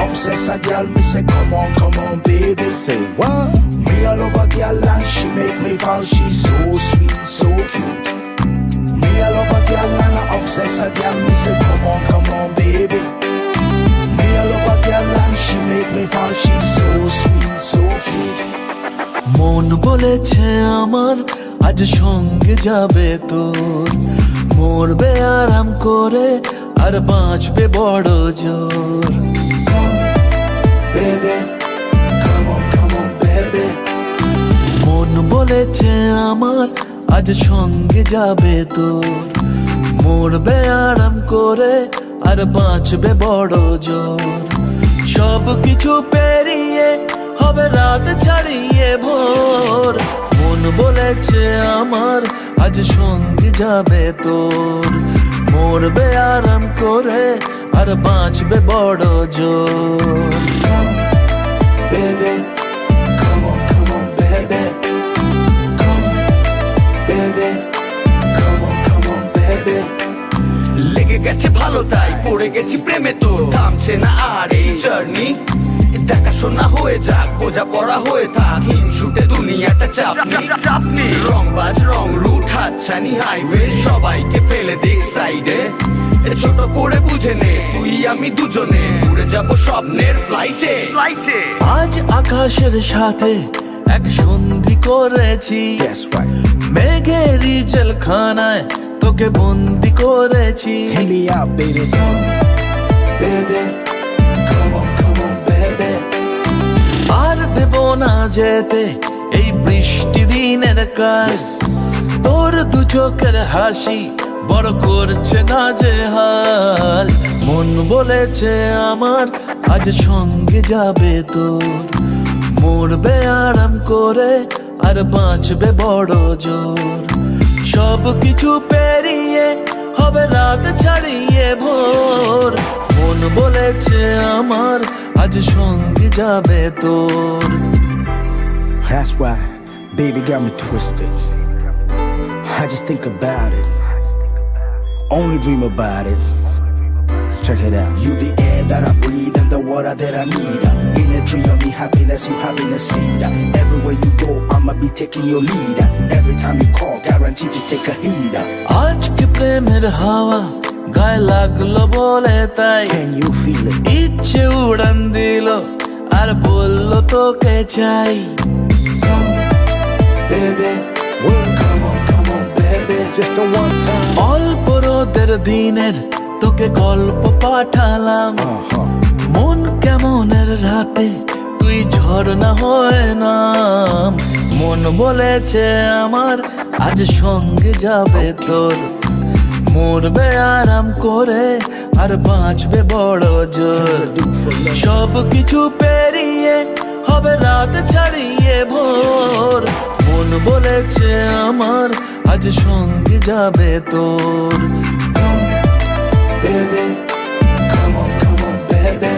obsess a girl, me say come on, baby. Say what? Me a love a girl and she make me fall. She's so sweet, so cute. Me a love a girl and I obsess a girl. Me say come on, baby. Me a love a girl and she make me fall. She's so sweet, so cute. মন বলেছে আমার আজ সঙ্গে যাবে তোর, মরবে আরাম করে আর বাঁচবে বড় জোর। Baby, come on, baby. মন বলেছে আমার আজ সঙ্গে যাবে তোর, মরবে আরাম করে আর বাঁচবে বড় জোর। সব কিছু পেরিয়ে হবে রাত ছাড়িয়ে ভোর। মন বলেছে আমার আজ সঙ্গে যাবে তোর, মরবে আরাম করে আর বাঁচবে বড় জোর। Baby, come on, baby. Come, baby, come on, baby. লেগে গেছে ভালো তাই পড়ে গেছি প্রেমে, তো থামছে না আর এই জার্নি। দেখাশোনা হয়ে যাক, বোঝা পড়া হয়ে থাক, হিংসুটে দুনিয়াটা চাপনি। রংবাজ রং রুট হাতছানি হাইওয়ে, সবাইকে ফেলে দিক সাইডে। ছোট করে বুঝে নে তুই আমি দুজনে উড়ে যাবো স্বপ্নের ফ্লাইটে। আজ আকাশের সাথে এক সন্ধি করেছি, That's right. মেঘেরই জেলখানায় তোকে বন্দি করেছি। Hit me out, baby. Come, baby. Come on, baby. আর দেব না যেতে এই বৃষ্টি দিনের কাজ, তোর দু চোখের হাসি বড় করছে না যে হাল। মন বলেছে আমার আজ সঙ্গে যাবে তোর, মরবে আরাম করে আর বাঁচবে বড় জোর। সব কিছু পেরিয়ে হবে রাত ছাড়িয়ে ভোর। মন বলেছে আমার আজ সঙ্গে যাবে তোর। That's why, baby got me twisted. I just think about it, only dream about it. Check it out. You the air that I breathe and the water that I need. In a tree of me happiness, you having a seed. Everywhere you go, I'ma be taking your lead. Every time you call, guaranteed to take a heed. আজকে প্রেমের হাওয়া গায়ে লাগলো বলে তাই, Can you feel it? ইচ্ছে উড়ান দিল আর বলল তোকে চাই। Baby, well, come on, baby. Just a one time. অল্প রোদের দিনের তোকে গল্প পাঠালাম, মন কেমনের রাতে তুই ঝর্ণা হয়ে নাম। মন বলেছে আমার আজ সঙ্গে যাবে তোর, মরবে আরাম করে আর বাঁচবে বড় জোর। সব কিছু পেরিয়ে হবে রাত ছাড়িয়ে ভোর। মন বলেছে আমার আজ সঙ্গে যাবে তোর। Baby, come on, baby.